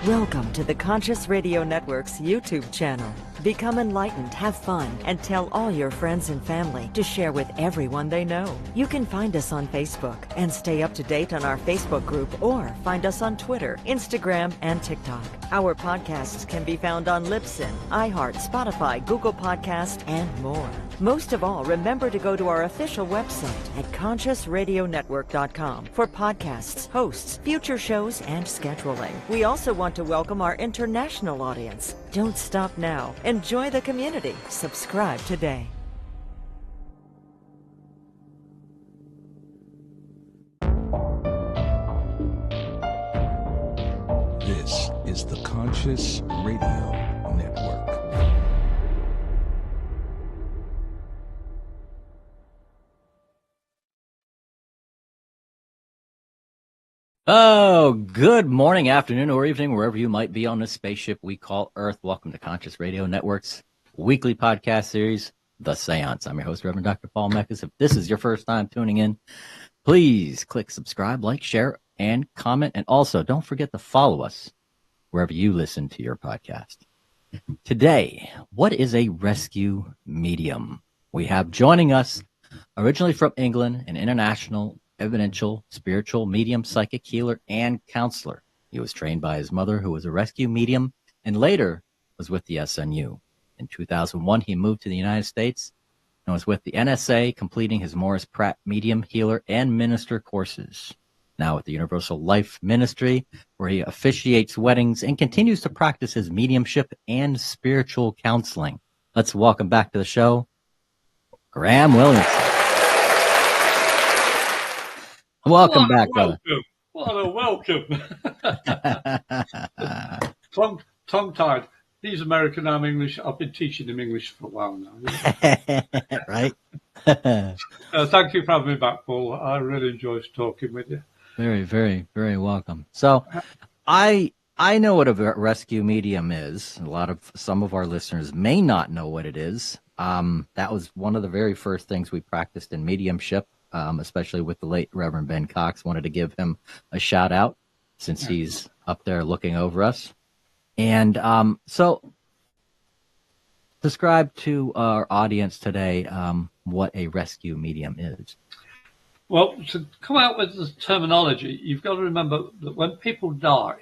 Welcome to the Conscious Radio Network's YouTube channel. Become enlightened, have fun, and tell all your friends and family to share with everyone they know. You can find us on Facebook and stay up to date on our Facebook group, or find us on Twitter, Instagram, and TikTok. Our podcasts can be found on Libsyn, iHeart, Spotify, Google Podcast, and more. Most of all, remember to go to our official website at consciousradionetwork.com for podcasts, hosts, future shows, and scheduling. We also want to welcome our international audience. Don't stop now. Enjoy the community. Subscribe today. This is the Conscious Radio Network. Oh, good morning, afternoon, or evening, wherever you might be on this spaceship we call Earth. Welcome to Conscious Radio Network's weekly podcast series, The Seance. I'm your host, Reverend Dr. Paul Meckes. If this is your first time tuning in, please click subscribe, like, share, and comment. And also, don't forget to follow us wherever you listen to your podcast. Today, what is a rescue medium? We have joining us, originally from England, an international evidential, spiritual, medium, psychic healer, and counselor. He was trained by his mother, who was a rescue medium, and later was with the SNU. In 2001, he moved to the United States and was with the NSA, completing his Morris Pratt medium, healer, and minister courses. Now with the Universal Life Ministry, where he officiates weddings and continues to practice his mediumship and spiritual counseling. Let's welcome back to the show, Graham Williamson. Welcome back, brother. What a welcome. Tongue-tied. He's American, I'm English. I've been teaching him English for a while now. Right? Thank you for having me back, Paul. I really enjoyed talking with you. Very, very, very welcome. So I know what a rescue medium is. Some of our listeners may not know what it is. That was one of the very first things we practiced in mediumship. Especially with the late Reverend Ben Cox. Wanted to give him a shout out since he's up there looking over us. And so describe to our audience today what a rescue medium is. Well, to come out with the terminology, you've got to remember that when people die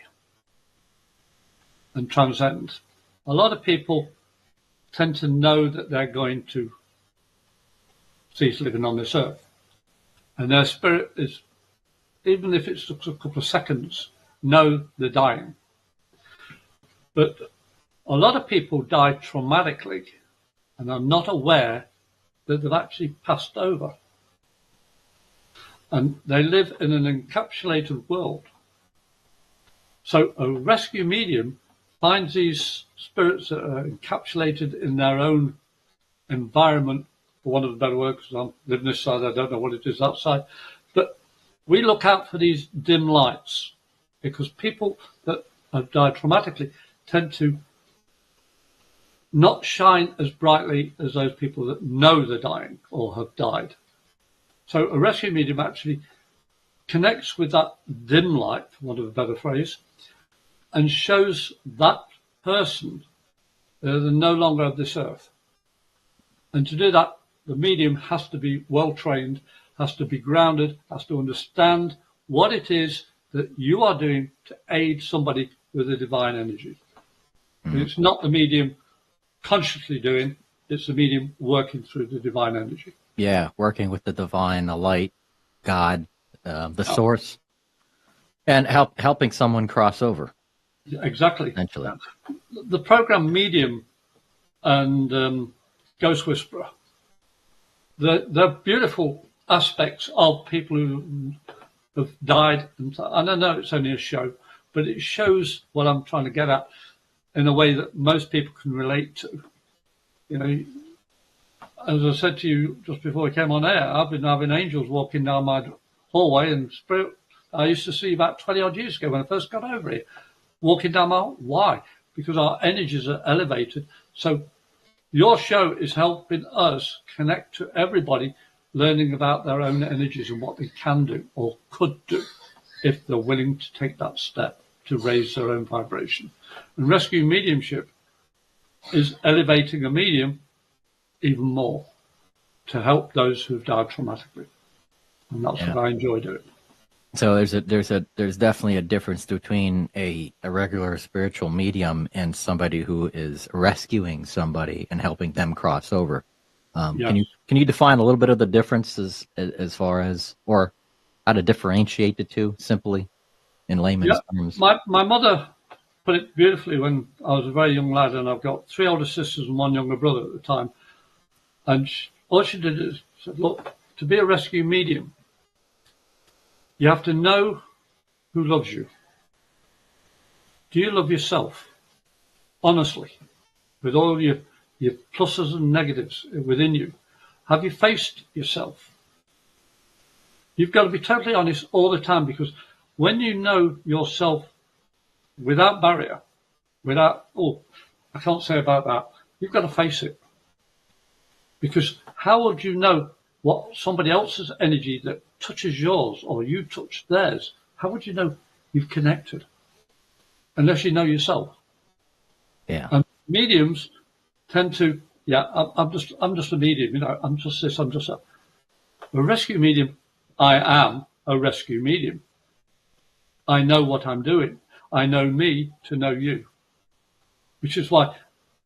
and transcend, a lot of people tend to know that they're going to cease living on this earth. And their spirit is, even if it's just a couple of seconds, know they're dying. But a lot of people die traumatically and are not aware that they've actually passed over. And they live in an encapsulated world. So a rescue medium finds these spirits that are encapsulated in their own environment, for want of a better word, because I'm living this side, I don't know what it is outside. But we look out for these dim lights because people that have died traumatically tend to not shine as brightly as those people that know they're dying or have died. So a rescue medium actually connects with that dim light, for want of a better phrase, and shows that person that they're no longer of this earth. And to do that, the medium has to be well trained, has to be grounded, has to understand what it is that you are doing to aid somebody with a divine energy. Mm-hmm. It's not the medium consciously doing, it's the medium working through the divine energy. Yeah, working with the divine, the light, God, the source, and helping someone cross over. Exactly. Eventually. The program Medium and Ghost Whisperer, they're beautiful aspects of people who have died. And I know it's only a show, but it shows what I'm trying to get at in a way that most people can relate to. You know, as I said to you just before we came on air, I've been having angels walking down my hallway and spirit I used to see about 20 odd years ago when I first got over here, walking down my, why? Because our energies are elevated. So your show is helping us connect to everybody, learning about their own energies and what they can do or could do if they're willing to take that step to raise their own vibration. And rescue mediumship is elevating a medium even more to help those who've died traumatically. And that's what I enjoy doing. So there's definitely a difference between a regular spiritual medium and somebody who is rescuing somebody and helping them cross over. Can you define a little bit of the differences as far as, or how to differentiate the two simply in layman's terms? My mother put it beautifully when I was a very young lad, and I've got 3 older sisters and 1 younger brother at the time. And all she did is said, look, to be a rescue medium, you have to know who loves you. Do you love yourself? Honestly, with all your pluses and negatives within you. Have you faced yourself? You've got to be totally honest all the time, because when you know yourself without barrier, without, I can't say about that, you've got to face it. Because how would you know what somebody else's energy that touches yours or you touch theirs? How would you know you've connected? Unless you know yourself. Yeah. And mediums tend to, I'm just a medium, I'm just this, I'm just that. A rescue medium, I am a rescue medium. I know what I'm doing. I know me to know you. Which is why,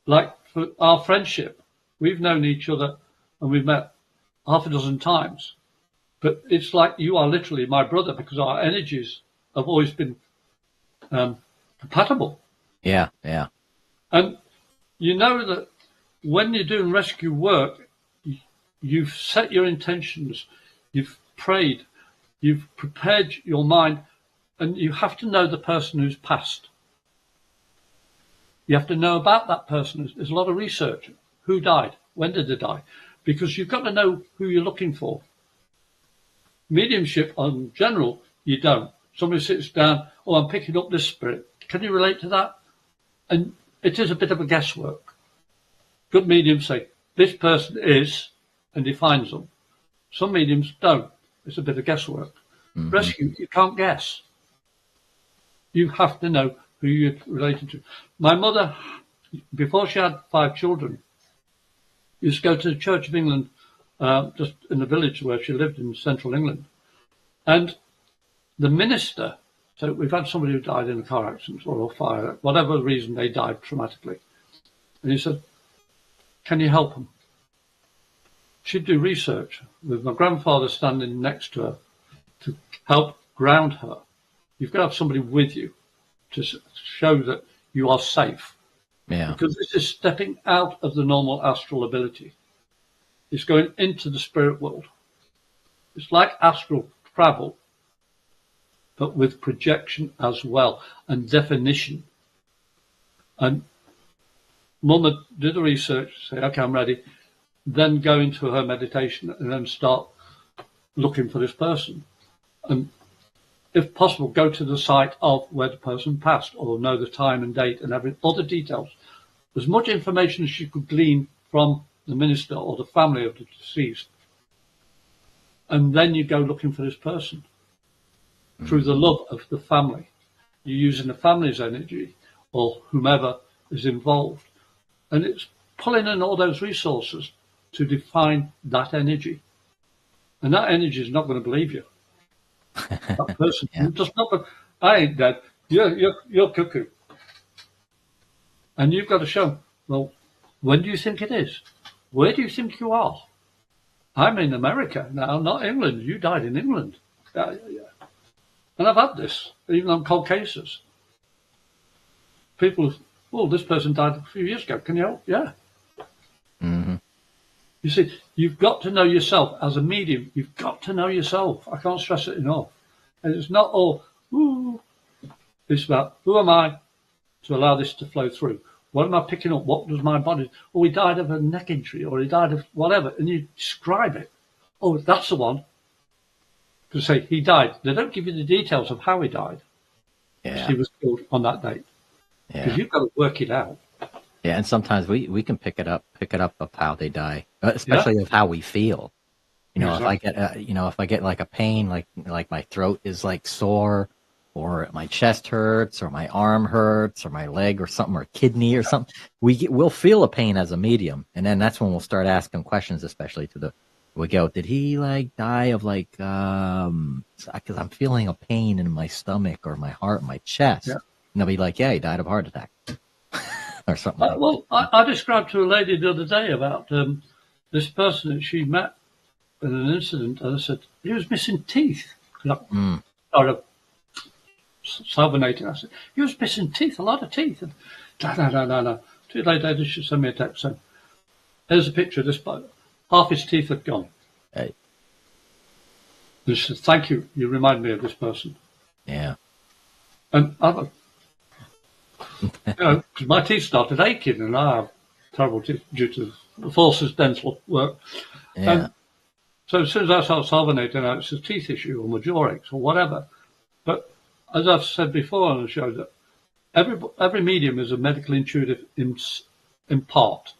like for our friendship, we've known each other and we've met half a dozen times. But it's like you are literally my brother, because our energies have always been compatible. Yeah, yeah. And you know that when you're doing rescue work, you've set your intentions, you've prayed, you've prepared your mind, and you have to know the person who's passed. You have to know about that person. There's a lot of research. Who died? When did they die? Because you've got to know who you're looking for. Mediumship, in general, you don't. Somebody sits down, I'm picking up this spirit. Can you relate to that? And it is a bit of a guesswork. Good mediums say, this person is, and defines them. Some mediums don't. It's a bit of guesswork. Mm-hmm. Rescue, you can't guess. You have to know who you're related to. My mother, before she had 5 children, used to go to the Church of England, just in the village where she lived in central England. And the minister, so we've had somebody who died in a car accident or a fire, whatever reason they died traumatically. And he said, can you help them? She'd do research with my grandfather standing next to her to help ground her. You've got to have somebody with you to show that you are safe. Yeah. Because this is stepping out of the normal astral ability. It's going into the spirit world. It's like astral travel, but with projection as well and definition. And Mum would do the research, say, okay, I'm ready, then go into her meditation and then start looking for this person. And if possible, go to the site of where the person passed, or know the time and date and all the details. As much information as she could glean from the minister or the family of the deceased. And then you go looking for this person through the love of the family. You're using the family's energy or whomever is involved. And it's pulling in all those resources to define that energy. And that energy is not going to believe you. That person just not. I ain't dead. You're cuckoo. And you've got to show them, well, when do you think it is? Where do you think you are? I'm in America now, not England. You died in England. Yeah. And I've had this, even on cold cases. People, this person died a few years ago. Can you help? Yeah. Mm-hmm. You see, you've got to know yourself as a medium. You've got to know yourself. I can't stress it enough. And it's not all, it's about, who am I to allow this to flow through? What am I picking up? What does my body, he died of a neck injury, or he died of whatever, and you describe it. Oh, that's the one. To say he died. They don't give you the details of how he died. Yeah. He was killed on that date. Because you've got to work it out. Yeah, and sometimes we can pick it up of how they die, especially of how we feel. Exactly. If I get like a pain, like my throat is like sore, or my chest hurts, or my arm hurts, or my leg, or something, or kidney, or something. We'll feel a pain as a medium, and then that's when we'll start asking questions, especially we go, did he like die of like, because I'm feeling a pain in my stomach or my heart, my chest. Yeah. And they'll be like, yeah, he died of a heart attack or something. I described to a lady the other day about this person that she met in an incident, and I said, he was missing teeth. Or salvinating. I said, he was missing teeth, a lot of teeth. And no. 2 days later, she sent me a text saying, here's a picture of this bloke. Half his teeth had gone. Hey. And she said, thank you. You remind me of this person. Yeah. And other, because my teeth started aching, and I have terrible teeth due to the forces dental work. Yeah. And so as soon as I start salvinating, it's a teeth issue or my jaw aches or whatever. But as I've said before on the show, that every medium is a medical intuitive in part.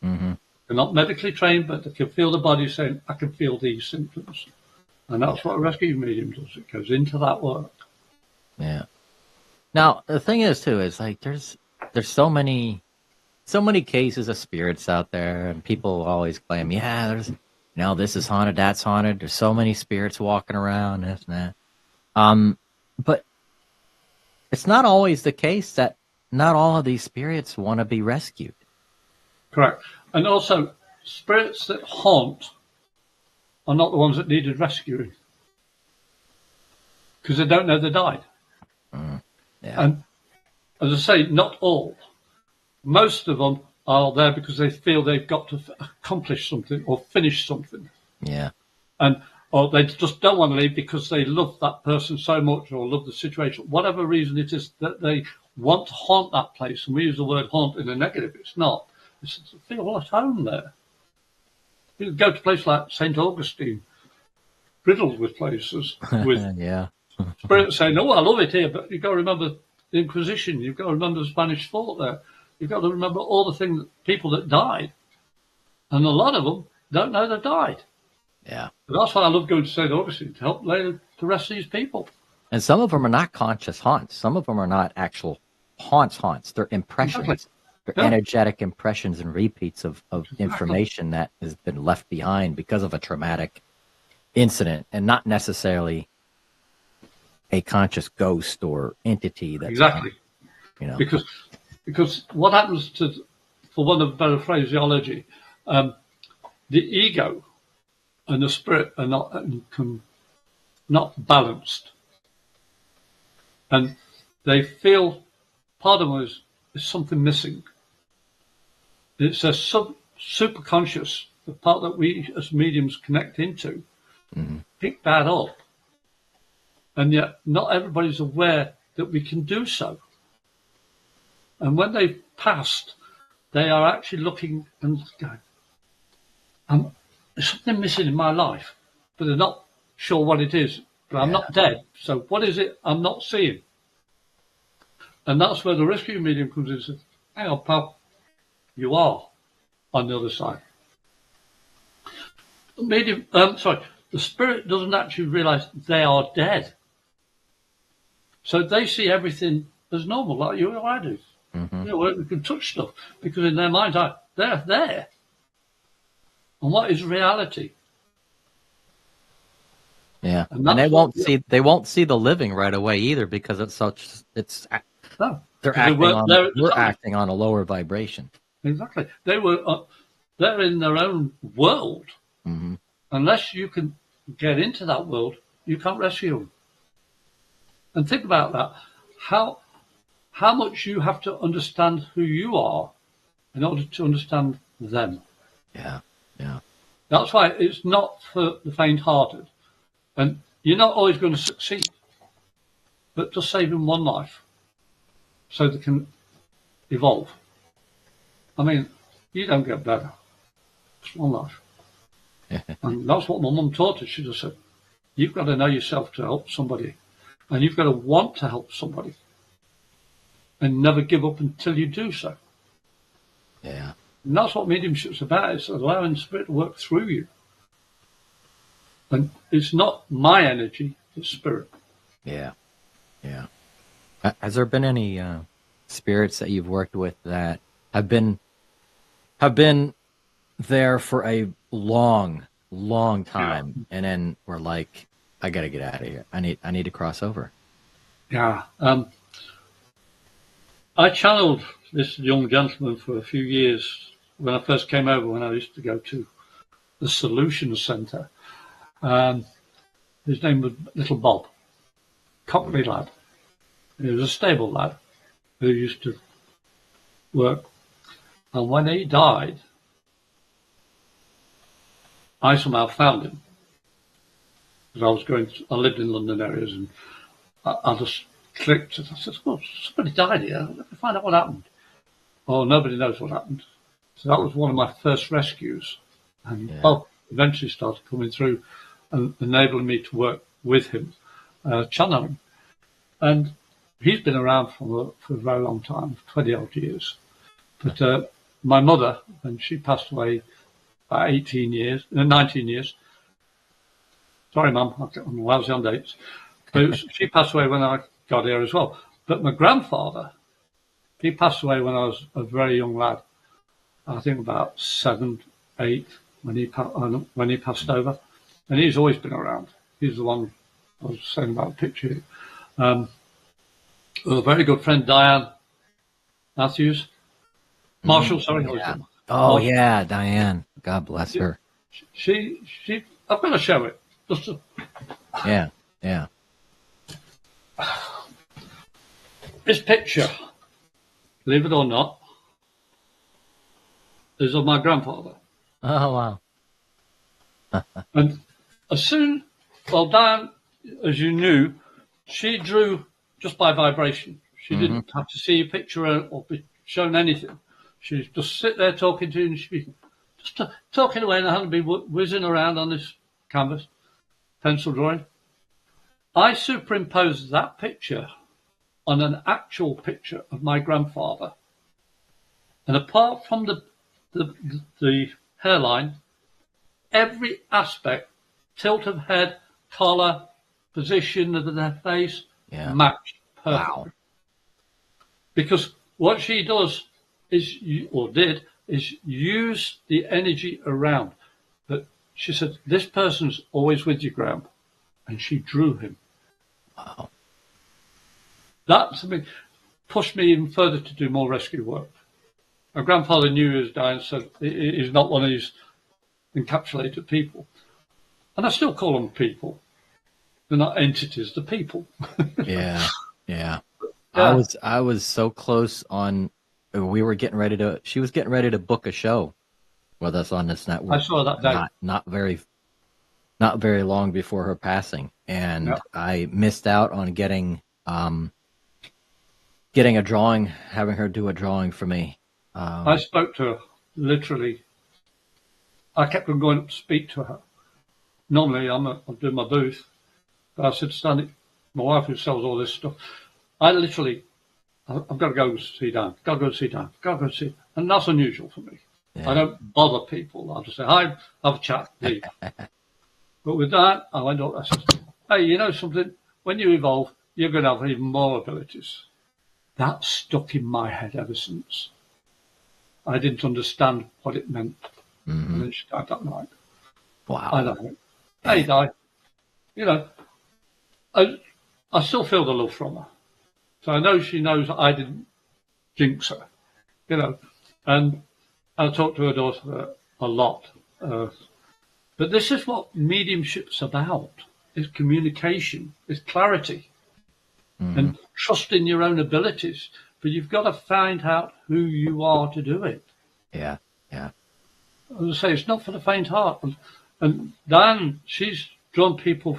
Mm-hmm. They're not medically trained, but they can feel the body saying, I can feel these symptoms. And that's what a rescue medium does. It goes into that work. Yeah. Now, the thing is, too, is like there's so many cases of spirits out there, and people always claim, yeah, there's, this is haunted, that's haunted. There's so many spirits walking around, this and that. But it's not always the case that not all of these spirits want to be rescued. Correct. And also, spirits that haunt are not the ones that needed rescuing, because they don't know they died. Yeah. And as I say, not all. Most of them are there because they feel they've got to accomplish something or finish something. Yeah. Or they just don't want to leave because they love that person so much or love the situation. Whatever reason it is that they want to haunt that place. And we use the word haunt in a negative. It's not. It's to feel at home there. You go to a place like St. Augustine, riddled with places, with yeah. spirits saying, oh, I love it here, but you've got to remember the Inquisition. You've got to remember the Spanish fort there. You've got to remember all the people that died. And a lot of them don't know they died. Yeah. But that's why I love going to St. Augustine, to help lay to rest these people. And some of them are not conscious haunts. Some of them are not actual haunts. They're impressions. Exactly. They're energetic impressions and repeats of information that has been left behind because of a traumatic incident, and not necessarily a conscious ghost or entity. That's exactly. Because what happens for want of better phraseology, the ego and the spirit are not balanced, and they feel part of them is something missing. It's a superconscious, the part that we as mediums connect into, pick that up, and yet not everybody's aware that we can do so. And when they've passed, they are actually looking and going, there's something missing in my life, but they're not sure what it is. But I'm not dead, so what is it I'm not seeing? And that's where the rescue medium comes in and says, hang on, pal, you are on the other side. The spirit doesn't actually realise they are dead. So they see everything as normal, like you or I do. We can touch stuff, because in their mind's eye, they're there. And what is reality? Yeah, and they won't see the living right away either, because they're acting on a lower vibration. Exactly. They're in their own world. Unless you can get into that world, you can't rescue them. And think about that. How much you have to understand who you are in order to understand them. Yeah. That's why it's not for the faint-hearted. And you're not always going to succeed. But just saving one life so they can evolve. I mean, you don't get better. It's one life. And that's what my mum taught us. She just said, you've got to know yourself to help somebody. And you've got to want to help somebody. And never give up until you do so. Yeah. And that's what mediumship's about. It's allowing spirit to work through you. And it's not my energy, it's spirit. Yeah. Yeah. Has there been any spirits that you've worked with that have been there for a long time, and then we're like, I got to get out of here. I need to cross over. Yeah. I channeled this young gentleman for a few years when I first came over, when I used to go to the Solutions Centre. His name was Little Bob, Cockney lad. He was a stable lad who used to work. And when he died, I somehow found him. Because I lived in London areas, and I just clicked. I said, "Oh, somebody died here. Let me find out what happened." Oh, nobody knows what happened. So that was one of my first rescues. And Bob eventually started coming through and enabling me to work with him, channeling. And he's been around for a very long time, 20 odd years. But my mother, when she passed away about 19 years. Sorry, Mum, I'm lousy on dates. But she passed away when I got here as well. But my grandfather, he passed away when I was a very young lad. I think about 7, 8 when he passed over. And he's always been around. He's the one I was saying about the picture. A very good friend, Diane Matthews. Marshall, sorry. Yeah. Oh, yeah, Diane. God bless her. She, I've got to show it. Yeah. This picture, believe it or not, is of my grandfather. Oh, wow. And Diane, as you knew, she drew just by vibration. She didn't have to see a picture or be shown anything. She'd just sit there talking to you, and she'd be just talking away, and I had to be whizzing around on this canvas, pencil drawing. I superimposed that picture on an actual picture of my grandfather. And apart from the hairline, every aspect, tilt of head, collar, position of their face, matched perfectly. Wow. Because what she does is use the energy around. But she said, this person's always with you, Graham. And she drew him. Wow. That, to me, pushed me even further to do more rescue work. My grandfather knew he was dying, so he's not one of these encapsulated people. And I still call them people. They're not entities, they're people. Yeah. I was so close on. We were getting ready to. She was getting ready to book a show with us on this network. I saw that day. Not very long before her passing, and I missed out on getting a drawing, having her do a drawing for me. I spoke to her literally. I kept on going up to speak to her. Normally, I'm doing my booth, but I said, Stanley, my wife who sells all this stuff, I've got to go see Dan. Got to go see Dan. And that's unusual for me. Yeah. I don't bother people. I'll just say, hi, have a chat, leave. But with that, I went up, I said, hey, you know something? When you evolve, you're going to have even more abilities. That's stuck in my head ever since. I didn't understand what it meant. And then she died that night. Wow. I know. Hey, Di. You know, I still feel the love from her. So I know she knows I didn't jinx her, you know. And I talk to her daughter a lot. But this is what mediumship's about. It's communication. It's clarity. And trusting your own abilities. But you've got to find out who you are to do it. Yeah. As I say, it's not for the faint heart. And Diane, she's drawn people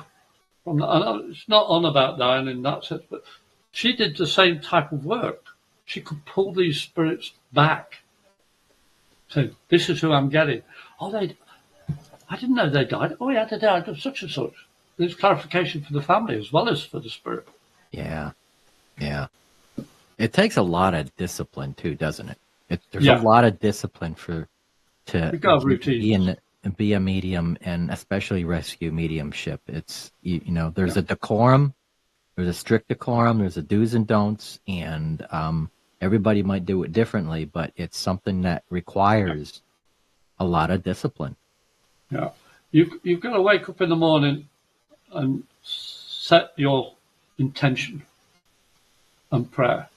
from I know it's not on about Diane in that sense, but she did the same type of work. She could pull these spirits back. So this is who I'm getting. Oh, I didn't know they died. Oh, yeah, they died of such and such. There's clarification for the family as well as for the spirit. Yeah. It takes a lot of discipline too, doesn't it? There's a lot of discipline to be a medium, and especially rescue mediumship. It's there's a decorum there's a strict decorum, there's a do's and don'ts, and everybody might do it differently, but it's something that requires a lot of discipline. Yeah. You've got to wake up in the morning and set your intention and prayer.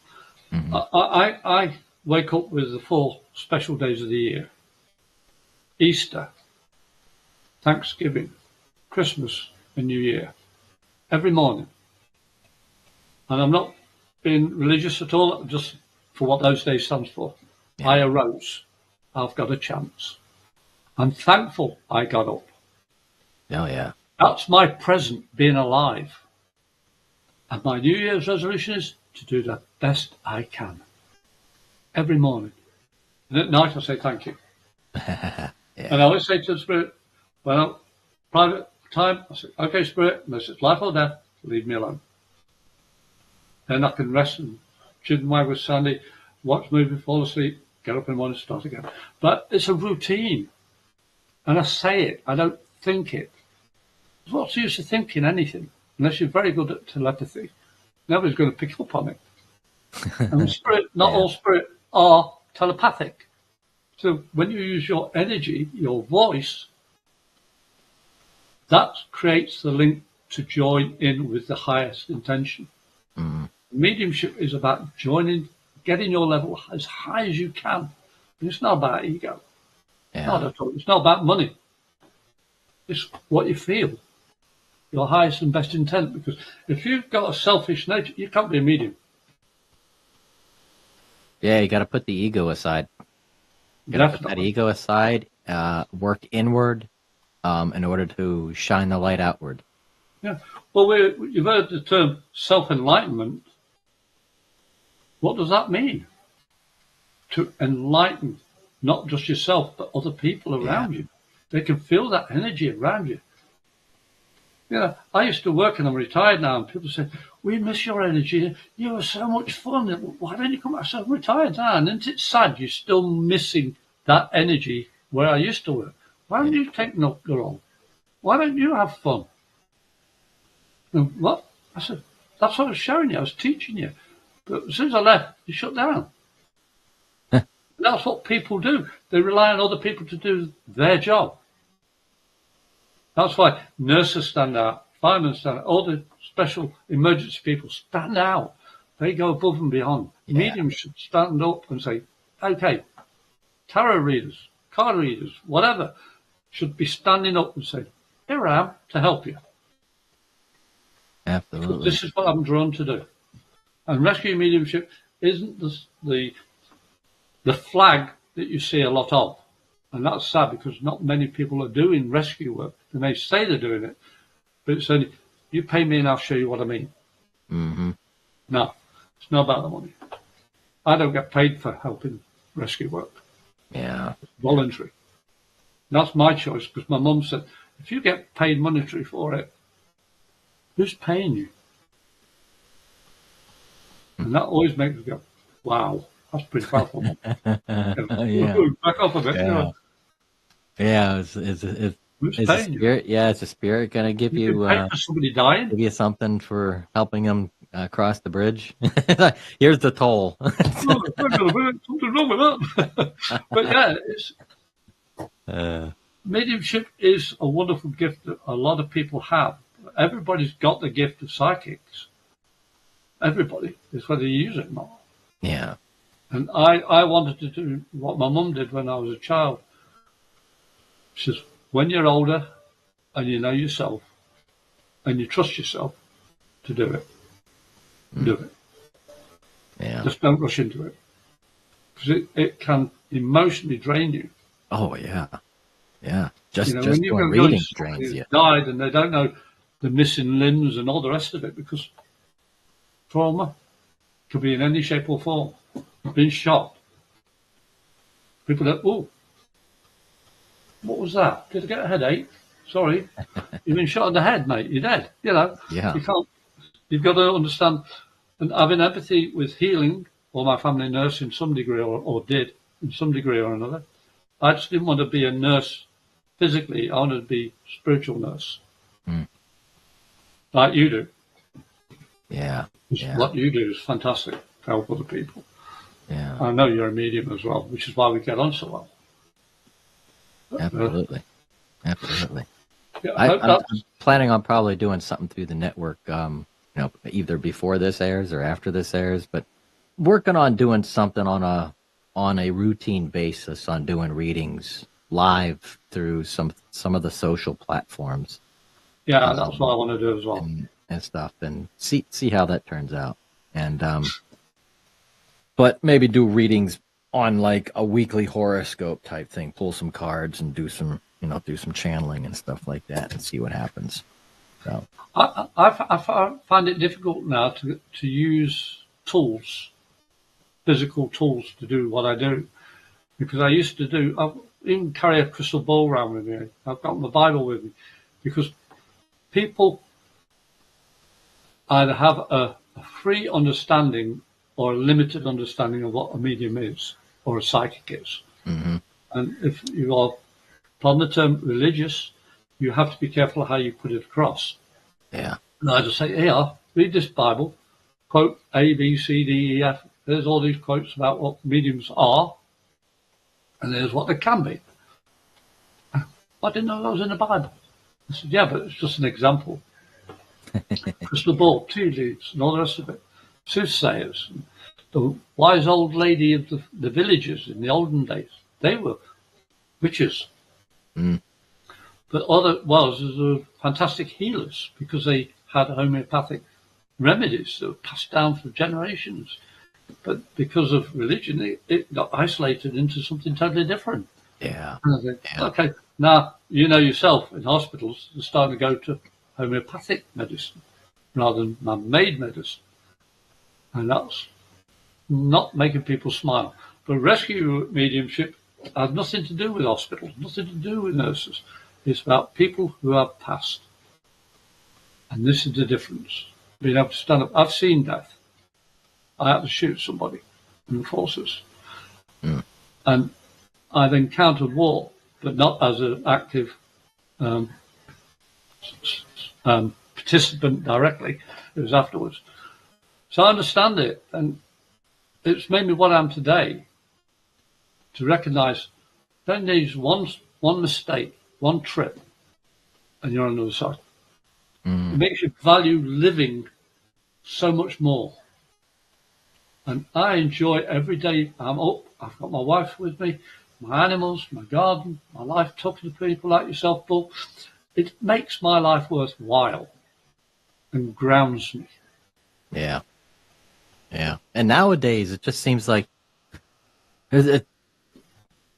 Mm-hmm. I wake up with the 4 special days of the year: Easter, Thanksgiving, Christmas, and New Year, every morning. And I'm not being religious at all, just for what those days stands for. Yeah. I arose. I've got a chance. I'm thankful I got up. Oh, yeah. That's my present, being alive. And my New Year's resolution is to do the best I can every morning. And at night I say thank you. Yeah. And I always say to the Spirit, well, private time, I say, okay, Spirit, unless it's life or death, leave me alone. Then I can rest and chin wag with Sandy, watch movie, fall asleep, get up in the morning, start again. But it's a routine. And I say it, I don't think it. What's the use of thinking anything? Unless you're very good at telepathy. Nobody's going to pick up on it. And spirit, not all spirit are telepathic. So when you use your energy, your voice, that creates the link to join in with the highest intention. Mm. Mediumship is about joining, getting your level as high as you can. And it's not about ego. Yeah. Not at all. It's not about money. It's what you feel. Your highest and best intent. Because if you've got a selfish nature, you can't be a medium. Yeah, you got to put the ego aside. You got to put that ego aside, work inward in order to shine the light outward. Yeah. Well, you've heard the term self-enlightenment. What does that mean? To enlighten not just yourself, but other people around you. They can feel that energy around you. You know, I used to work and I'm retired now, and people say, we miss your energy. You were so much fun. Why don't you come back? So I'm retired now. And isn't it sad you're still missing that energy where I used to work? Why don't you take no on? Why don't you have fun? And what? I said, that's what I was showing you. I was teaching you. But as soon as I left, you shut down. That's what people do. They rely on other people to do their job. That's why nurses stand out, firemen stand out, all the special emergency people stand out. They go above and beyond. Yeah. Mediums should stand up and say, okay, tarot readers, card readers, whatever, should be standing up and say, here I am to help you. Absolutely. This is what I'm drawn to do. And rescue mediumship isn't the flag that you see a lot of. And that's sad because not many people are doing rescue work. They may say they're doing it, but it's only, you pay me and I'll show you what I mean. Mm-hmm. No, it's not about the money. I don't get paid for helping rescue work. Yeah. It's voluntary. That's my choice because my mum said, if you get paid monetary for it, who's paying you? And that always makes me go, wow, that's pretty powerful. Yeah. Back off a bit. Yeah. You know. Yeah. Is Who's the paying you? spirit? Yeah, is the spirit gonna give You you can pay for somebody dying. give you something for helping them cross the bridge? Here's the toll. Something wrong with that. But yeah, mediumship is a wonderful gift that a lot of people have. Everybody's got the gift of psychics. Everybody. It's whether you use it or not. Yeah. And I wanted to do what my mum did when I was a child. She says, when you're older and you know yourself and you trust yourself to do it, do it. Yeah. Just don't rush into it. Because it can emotionally drain you. Oh yeah. Yeah. Just when you doing go reading to somebody drains you. who's died and they don't know the missing limbs and all the rest of it because trauma could be in any shape or form. Being shot. People go, oh, what was that? Did I get a headache? Sorry. You've been shot in the head, mate. You're dead. You know, Yeah. you can't, you've got to understand and having empathy with healing, or my family nurse in some degree, or did in some degree or another. I just didn't want to be a nurse physically. I wanted to be a spiritual nurse. Like you do. Yeah. Yeah. What you do is fantastic to help other people. Yeah. I know you're a medium as well, which is why we get on so well. Absolutely. Absolutely. Yeah, I'm planning on probably doing something through the network, either before this airs or after this airs, but working on doing something on a routine basis, on doing readings live through some of the social platforms. Yeah, that's what I want to do as well. And stuff, and see how that turns out. And but maybe do readings on like a weekly horoscope type thing, pull some cards and do some channeling and stuff like that, and see what happens. So I find it difficult now to use tools, physical tools, to do what I do, because I used to do. I even carry a crystal ball around with me. I've got my Bible with me, because people either have a free understanding or a limited understanding of what a medium is or a psychic is. Mm-hmm. And if you are, upon the term religious, you have to be careful how you put it across. Yeah. And I just say, here, read this Bible, quote A, B, C, D, E, F. There's all these quotes about what mediums are, and there's what they can be. I didn't know that was in the Bible. I said, yeah, but it's just an example. Crystal ball, tea leaves, and all the rest of it. Soothsayers, the wise old lady of the villages in the olden days, they were witches. Mm. But all it was fantastic healers, because they had homeopathic remedies that were passed down for generations. But because of religion, it got isolated into something totally different. Yeah. And I think, okay, now you know yourself, in hospitals, they're starting to go to homeopathic medicine rather than man-made medicine. And that's not making people smile. But rescue mediumship has nothing to do with hospitals, nothing to do with nurses. It's about people who have passed. And this is the difference. Being able to stand up. I've seen death. I had to shoot somebody in the forces. Mm. And I've encountered war, but not as an active participant directly. It was afterwards. So I understand it, and it's made me what I am today, to recognise don't need one mistake, one trip, and you're on the other side. Mm. It makes you value living so much more. And I enjoy every day I'm up. I've got my wife with me, my animals, my garden, my life, talking to people like yourself, Paul. It makes my life worthwhile and grounds me. Yeah. Yeah. And nowadays, it just seems like, I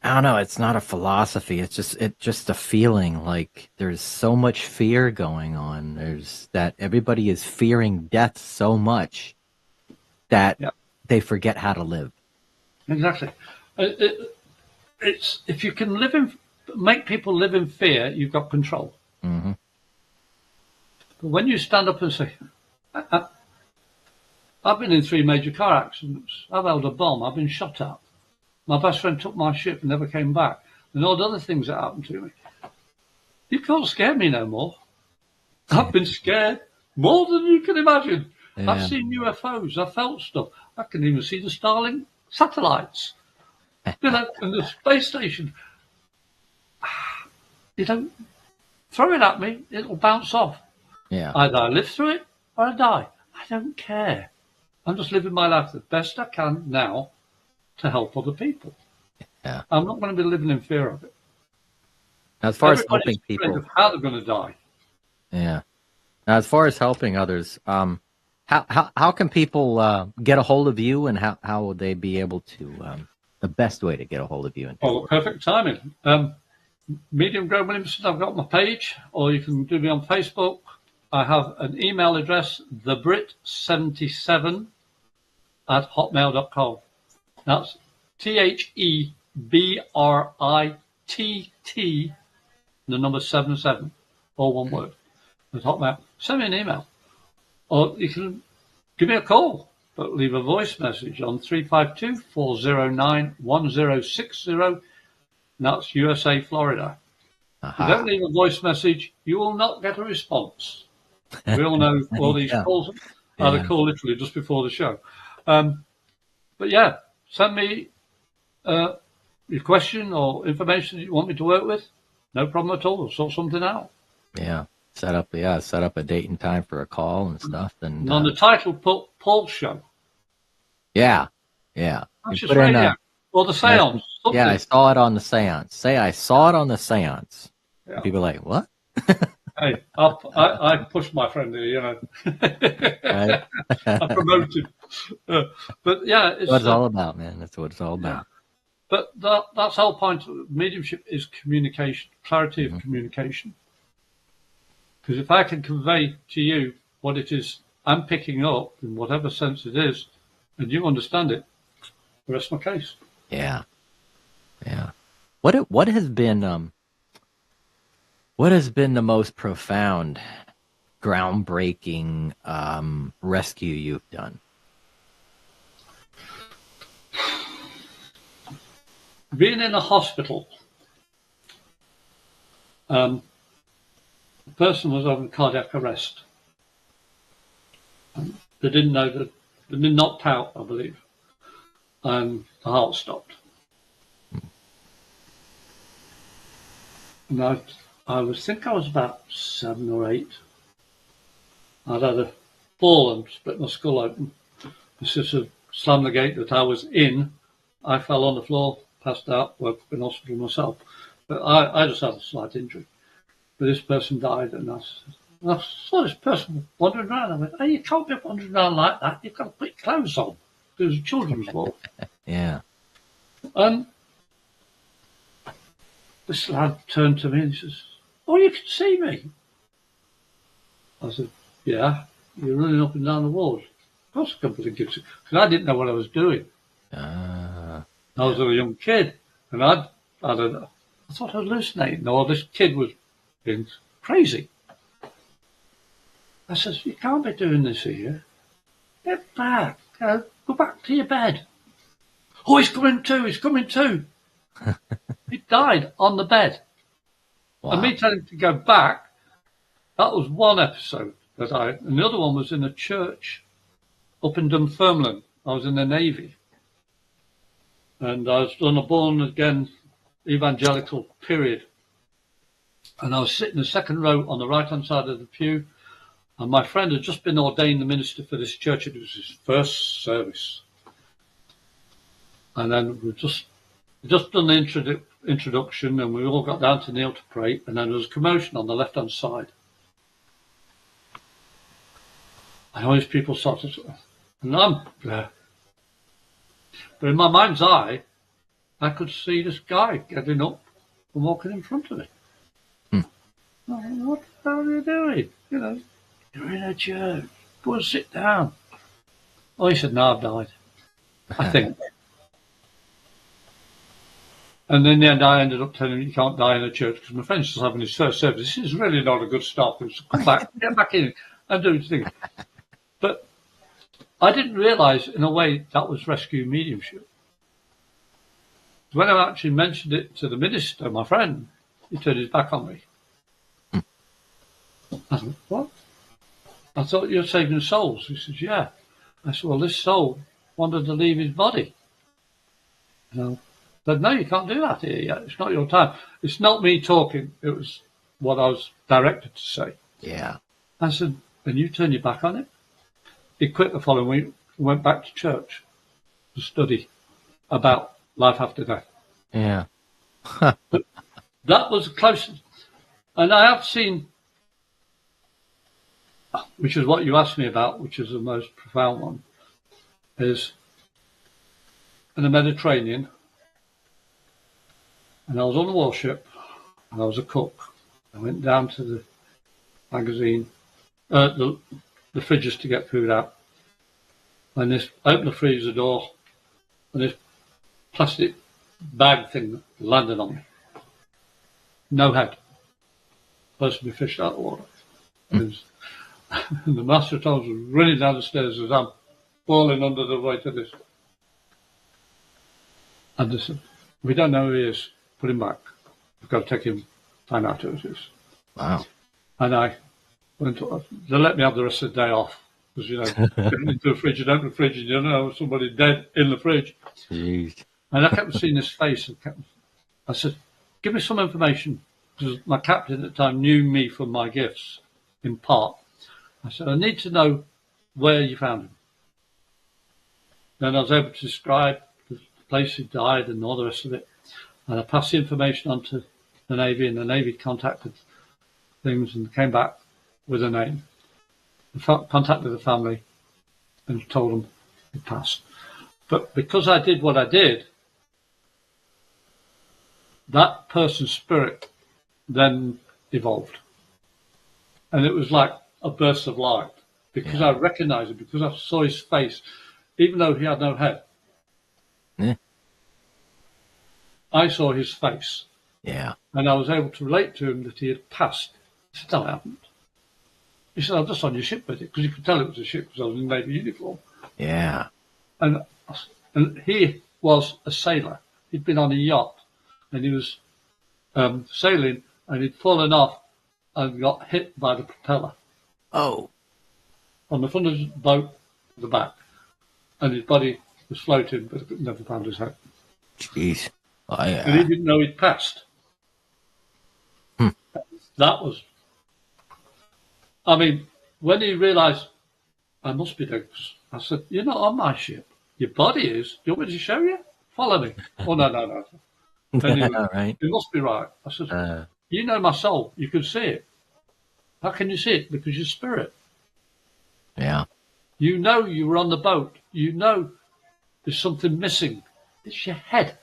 don't know, it's not a philosophy. It's just a feeling like there's so much fear going on. There's that everybody is fearing death so much that they forget how to live. Exactly. It's if you can make people live in fear, you've got control. Mm-hmm. But when you stand up and say, I've been in 3 major car accidents, I've held a bomb, I've been shot at, my best friend took my ship and never came back, and all the other things that happened to me. You can't scare me no more. I've been scared more than you can imagine. Yeah. I've seen UFOs, I've felt stuff. I can even see the Starlink satellites. And the space station. You don't throw it at me, it'll bounce off. Yeah. Either I live through it or I die. I don't care. I'm just living my life the best I can now to help other people. Yeah. I'm not going to be living in fear of it. Now, as far as helping people, of how they're going to die. Yeah. Now, as far as helping others, how can people get a hold of you, and how would they be able to the best way to get a hold of you? Perfect timing. Medium Greg Williamson, I've got my page, or you can do me on Facebook. I have an email address, thebrit77@hotmail.com. That's THEBRITT, the number 77, all one word. At Hotmail. Send me an email. Or you can give me a call, but leave a voice message on 352-409-1060. And that's USA, Florida. If you don't leave a voice message, you will not get a response. We all know all these calls. I had a call literally just before the show. But yeah, send me your question or information that you want me to work with. No problem at all. We'll sort something out. Yeah. Set up a date and time for a call and stuff. And on the title, put Paul's show. Yeah. Yeah. That's just radio. Or the seance. Yeah, I saw it on the seance. Say I saw it on the seance. Yeah. People are like, what? Hey, I pushed my friend here, you know. Right? I promoted. But yeah, it's what it's all about, man. That's what it's all about. Yeah. But that's the whole point of mediumship is communication, clarity of communication. Because if I can convey to you what it is I'm picking up in whatever sense it is, and you understand it, the rest of my case. Yeah. Yeah. What has been the most profound, groundbreaking rescue you've done? Being in a hospital, the person was on cardiac arrest. They didn't know that they'd been knocked out, I believe, and the heart stopped. And I think I was about 7 or 8. I'd had a fall and split my skull open. The sister slammed the gate that I was in. I fell on the floor, passed out, woke up in hospital myself. But I just had a slight injury. But this person died, and I saw this person wandering around. I went, hey, you can't be wandering around like that. You've got to put your clothes on. It was a children's ward. Yeah. And this lad turned to me and he says, oh, you can see me. I said, yeah, you're running up and down the ward. Of course I can put a gift, because I didn't know what I was doing. I was a young kid, and I thought I was hallucinating, or this kid was being crazy. I says, you can't be doing this here. Get back. Go back to your bed. Oh, he's coming too. He died on the bed. Wow. And me telling him to go back, that was one episode. And the other one was in a church up in Dunfermline. I was in the Navy. And I was on a born-again evangelical period. And I was sitting in the second row on the right-hand side of the pew. And my friend had just been ordained the minister for this church. It was his first service. And then we just done the introduction, and we all got down to kneel to pray. And then there was a commotion on the left-hand side. And all these people started, and I'm there. But in my mind's eye, I could see this guy getting up and walking in front of me. What the hell are you doing? You know, you're in a church. Go and sit down. Oh, he said, no, I've died. I think. And in the end, I ended up telling him you can't die in a church because my friend's just having his first service. This is really not a good start. So come back, get back in and do his thing. But I didn't realise, in a way, that was rescue mediumship. When I actually mentioned it to the minister, my friend, he turned his back on me. I said, what? I thought you were saving souls. He says, yeah. I said, well, this soul wanted to leave his body. I said, no, you can't do that here yet. It's not your time. It's not me talking. It was what I was directed to say. Yeah. I said, and you turn your back on it? He quit the following week and went back to church to study about life after death. Yeah. But that was the closest. And I have seen, which is what you asked me about, which is the most profound one, is in the Mediterranean, and I was on a warship, and I was a cook. I went down to the magazine, the fridges to get food out, and this opened the freezer door, and this plastic bag thing landed on me. No head. Supposed to be fished out of the water. And the master told us running down the stairs as I'm falling under the weight of this. And they said, we don't know who he is. Put him back. We've got to take him, find out who it is. Wow. And I went to, they let me have the rest of the day off. Because, getting into the fridge and open the fridge and you don't know somebody dead in the fridge. Jeez. And I kept seeing his face. I said, give me some information. Because my captain at the time knew me from my gifts, in part. I said, I need to know where you found him. Then I was able to describe the place he died and all the rest of it. And I passed the information on to the Navy, and the Navy contacted things and came back with a name. Contacted the family and told them he passed. But because I did what I did, that person's spirit then evolved. And it was like a burst of light. Because I recognized him, because I saw his face, even though he had no head. Yeah. I saw his face. Yeah. And I was able to relate to him that he had passed. He said, no, I haven't. He said, I'm just on your ship with it, because you could tell it was a ship because I was in Navy uniform. Yeah. And he was a sailor. He'd been on a yacht, and he was sailing, and he'd fallen off and got hit by the propeller. Oh. On the front of the boat, the back. And his body was floating, but it never found his head. Jeez. Oh, yeah. And he didn't know he'd passed. That was... I mean, when he realised, I must be dead, I said, you're not on my ship. Your body is. Do you want me to show you? Follow me. Oh, no. Anyway, right. You must be right. I said, you know my soul. You can see it. How can you see it? Because you're spirit. Yeah. You know you were on the boat. You know there's something missing. It's your head.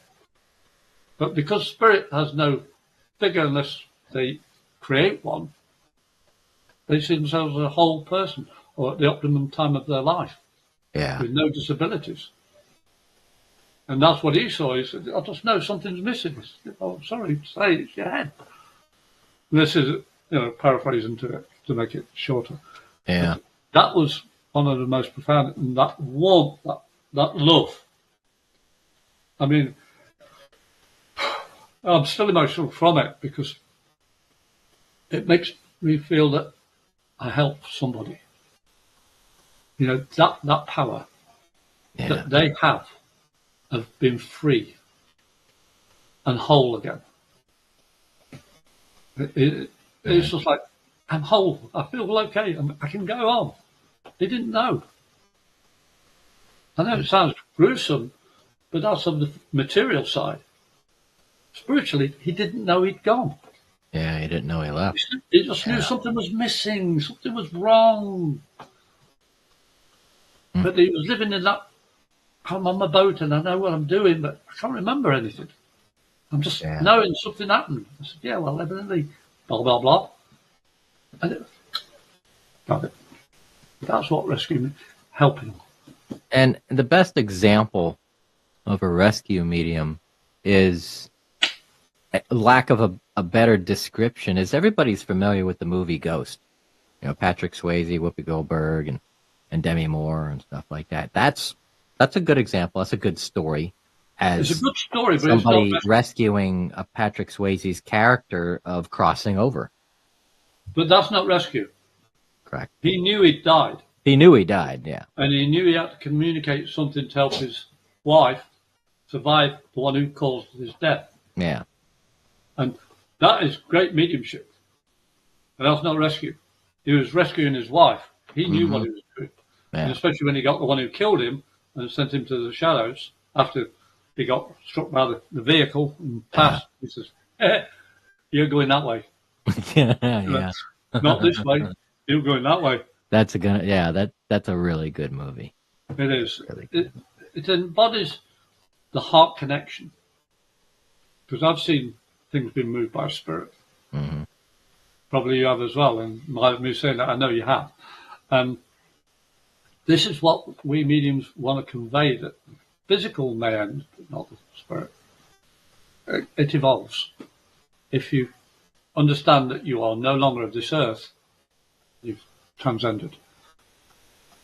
But because spirit has no figure unless they create one, they see themselves as a whole person or at the optimum time of their life. Yeah. With no disabilities. And that's what he saw. He said, I just know something's missing. I said, oh, sorry, say it's your head. And this is, paraphrasing to make it shorter. Yeah. But that was one of the most profound, and that warmth, that love. I mean, I'm still emotional from it because it makes me feel that I help somebody. That power that they have of being free and whole again. It's just like, I'm whole. I feel okay. I can go on. They didn't know. I know it sounds gruesome, but that's on the material side. Spiritually, he didn't know he'd gone. Yeah, he didn't know he left. He just knew something was missing, something was wrong. But he was living in that, I'm on my boat and I know what I'm doing, but I can't remember anything. I'm just knowing something happened. I said, yeah, well, evidently, blah, blah, blah. And that's what rescue me, helping. And the best example of a rescue medium is lack of a better description is everybody's familiar with the movie Ghost. Patrick Swayze, Whoopi Goldberg, and Demi Moore and stuff like that. That's a good example. That's a good story. As it's a good story, but somebody it's not rescuing a Patrick Swayze's character of crossing over. But that's not rescue. Correct. He knew he'd died. He knew he died, yeah. And he knew he had to communicate something to help his wife survive the one who caused his death. Yeah. And that is great mediumship. And that's not rescue. He was rescuing his wife. He knew what he was doing. Yeah. And especially when he got the one who killed him and sent him to the shadows after he got struck by the vehicle and passed. He says, you're going that way. yeah. Not this way. You're going that way. That's a really good movie. It is. Really it embodies the heart connection. Because I've seen things being moved by spirit. Mm-hmm. Probably you have as well. And by me saying that, I know you have. And this is what we mediums want to convey, that physical may end, but not the spirit. It evolves. If you understand that you are no longer of this earth, you've transcended.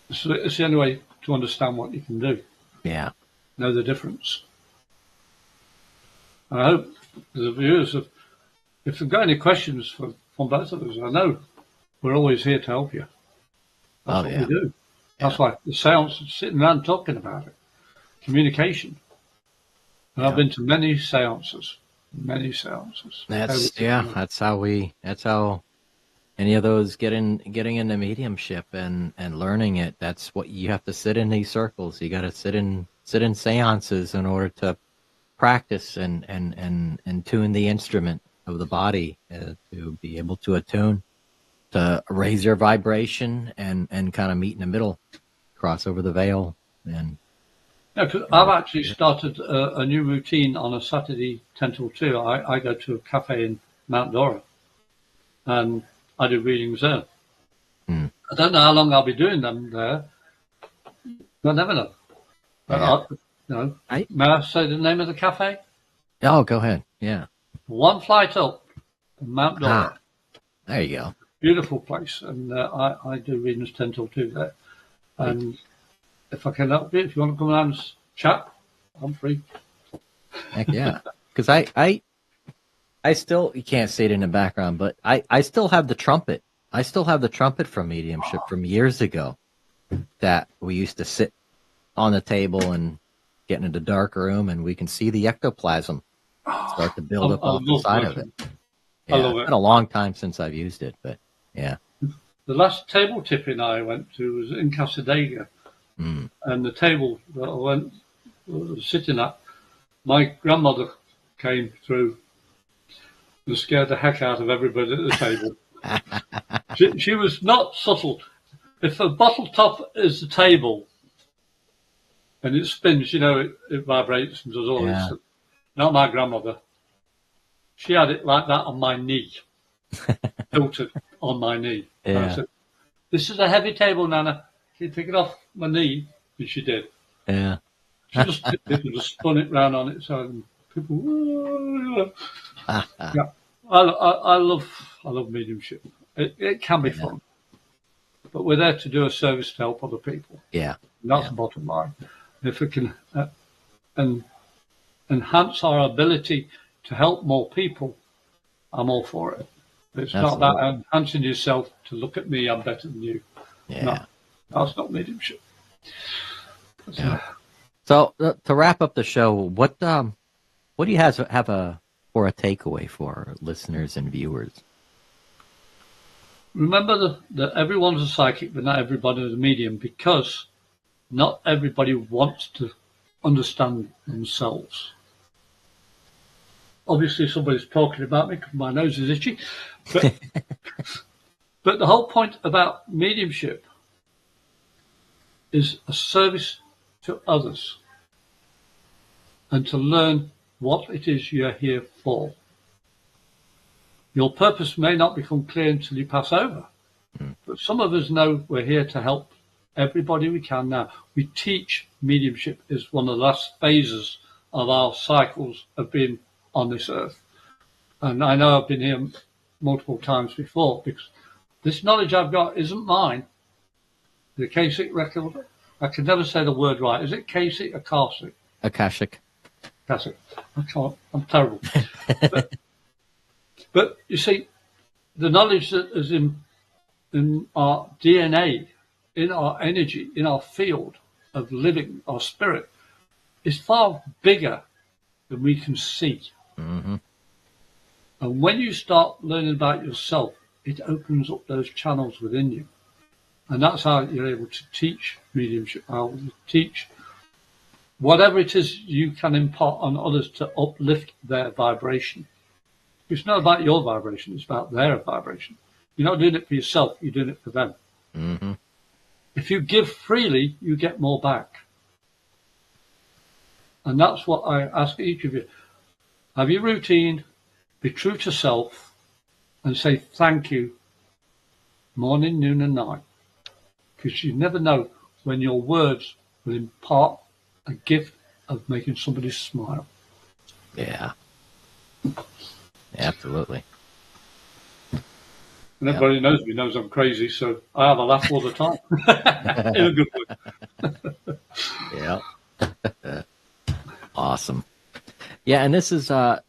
It's the only way to understand what you can do. Yeah. Know the difference. And I hope the viewers, if they've got any questions from both of us, I know we're always here to help you. That's what we do. That's why the seance is sitting around talking about it. Communication. And I've been to many seances. That's how any of those getting into mediumship and learning it. That's what you have to sit in these circles. You got to sit in seances in order to practice and tune the instrument of the body to be able to attune, to raise your vibration and kind of meet in the middle, cross over the veil. And because I've actually started a new routine on a Saturday 10 till 2. I go to a cafe in Mount Dora and I do readings there. I don't know how long I'll be doing them there. I never know. May I say the name of the cafe? Oh, go ahead. Yeah. One flight up from Mount Dora. There you go. Beautiful place. And I do readings 10 till 2 there. And if I can help you, if you want to come around and chat, I'm free. Heck yeah. Because I still, you can't see it in the background, but I still have the trumpet. I still have the trumpet from mediumship from years ago that we used to sit on the table and get into the dark room and we can see the ectoplasm start to build up off the side of it. Yeah, it's been a long time since I've used it, but yeah. The last table tipping I went to was in Casadega. And the table that I was sitting at, my grandmother came through and scared the heck out of everybody at the table. She was not subtle. If a bottle top is the table and it spins, it vibrates and does all this. Not my grandmother. She had it like that on my knee, tilted on my knee. Yeah. And I said, "This is a heavy table, Nana. Can you take it off my knee?" And she did. Yeah. She just tipped it and just spun it round on its own. And people, yeah. I love mediumship. It can be fun, but we're there to do a service to help other people. Yeah. And that's the bottom line. If we can enhance our ability to help more people, I'm all for it. It's not that enhancing yourself to look at me, I'm better than you. Yeah. No, that's not mediumship. So to wrap up the show, what do you have for a takeaway for our listeners and viewers? Remember that everyone's a psychic, but not everybody is a medium, because not everybody wants to understand themselves. Obviously, somebody's talking about me because my nose is itchy. But, but the whole point about mediumship is a service to others and to learn what it is you're here for. Your purpose may not become clear until you pass over, but some of us know we're here to help everybody we can now. We teach mediumship is one of the last phases of our cycles of being on this earth. And I know I've been here multiple times before, because this knowledge I've got isn't mine. The Akashic record, I can never say the word right. Is it Akashic or Akashic? Akashic. Akashic. I can't. I'm terrible. But you see, the knowledge that is in our DNA, in our energy, in our field of living, our spirit, is far bigger than we can see. Mm-hmm. And when you start learning about yourself, it opens up those channels within you. And that's how you're able to teach mediumship, how to teach whatever it is you can impart on others to uplift their vibration. It's not about your vibration, it's about their vibration. You're not doing it for yourself, you're doing it for them. Mm-hmm. If you give freely, you get more back. And that's what I ask each of you. Have your routine, be true to self, and say thank you morning, noon and night. Because you never know when your words will impart a gift of making somebody smile. Yeah. Absolutely. And everybody knows me, knows I'm crazy, so I have a laugh all the time. In a good way. Yeah. Awesome. Yeah, and this is like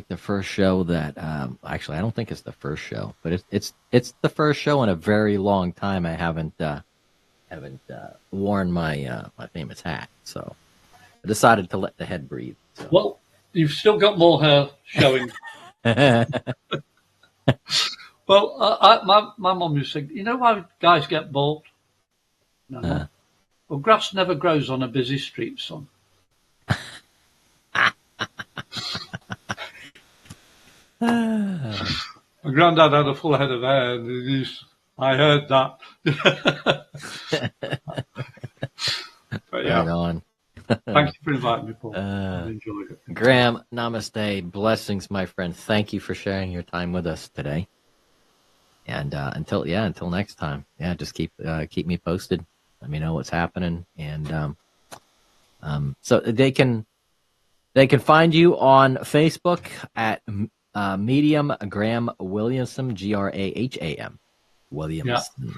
the first show that actually I don't think it's the first show, but it's the first show in a very long time I haven't haven't worn my my famous hat, so I decided to let the head breathe. So. Well, you've still got more hair showing. Well, my mum used to say, you know why guys get bald? No, Mum. Well, grass never grows on a busy street, son. My granddad had a full head of hair, and I heard that. But yeah, Right on. thank you for inviting me, Paul. I've enjoyed it. Graham, namaste, blessings, my friend. Thank you for sharing your time with us today. And until next time, just keep me posted. Let me know what's happening, and so they can find you on Facebook at Medium Graham Williamson, Graham Williamson. Yeah.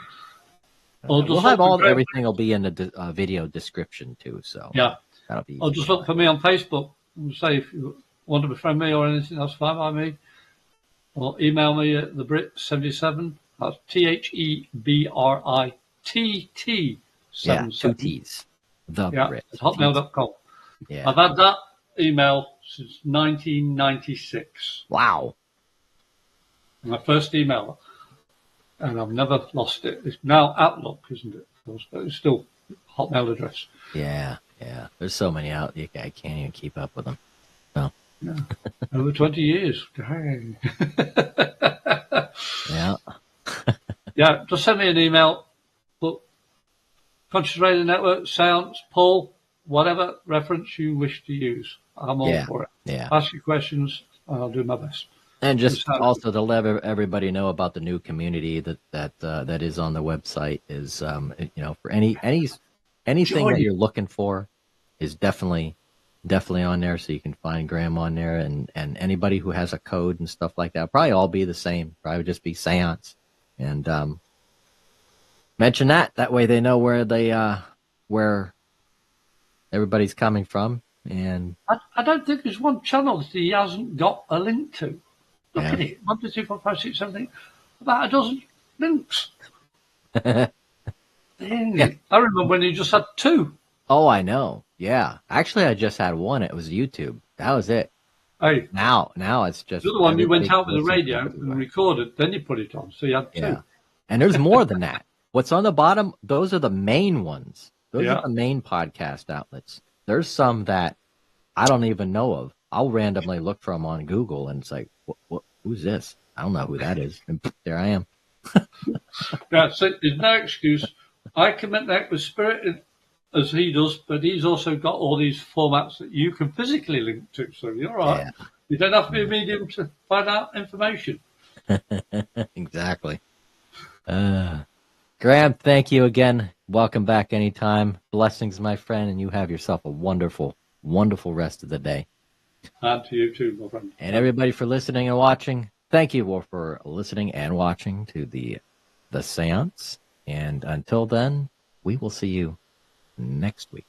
We'll have everything will be in the video description too. So yeah, that'll be. Or just look for me on Facebook and say if you want to befriend me or anything, that's fine by me. Or email me at thebrit77. That's TheBritt77. Yeah, 2 T's. The Brit. At hotmail.com. Yeah. I've had that email since 1996. Wow. My first email. And I've never lost it. It's now Outlook, isn't it? But it's still Hotmail address. Yeah. There's so many out. I can't even keep up with them. So. Yeah. Over 20 years. Dang. Yeah. Yeah, just send me an email. Put Conscious Radio Network, Seance, Paul, whatever reference you wish to use. I'm all for it. Yeah. Ask your questions, and I'll do my best. And just also to let everybody know about the new community that is on the website is for anything that you're looking for is definitely on there, so you can find Graham on there, and anybody who has a code and stuff like that probably all be the same, probably just be Seance, and mention that way they know where everybody's coming from. And I don't think there's one channel that he hasn't got a link to. Look at it. 1, 2, 3, 4, 5, 6, 7, 8. About a dozen links. I remember when he just had 2. Oh, I know. Yeah. Actually, I just had 1. It was YouTube. That was it. Hey. Now it's just... The other one, you went out with the radio and recorded, then you put it on. So you had 2. Yeah. And there's more than that. What's on the bottom, those are the main ones. Those are the main podcast outlets. There's some that I don't even know of. I'll randomly look for them on Google, and it's like, who's this? I don't know who that is. And there I am. Yeah, so there's no excuse. I can connect with Spirit as he does, but he's also got all these formats that you can physically link to. So you're all right. Yeah. You don't have to be a medium to find out information. Exactly. Graham, thank you again. Welcome back anytime. Blessings, my friend, and you have yourself a wonderful, wonderful rest of the day. And to you too, my friend. And everybody for listening and watching. Thank you for listening and watching to the Seance. And until then, we will see you next week.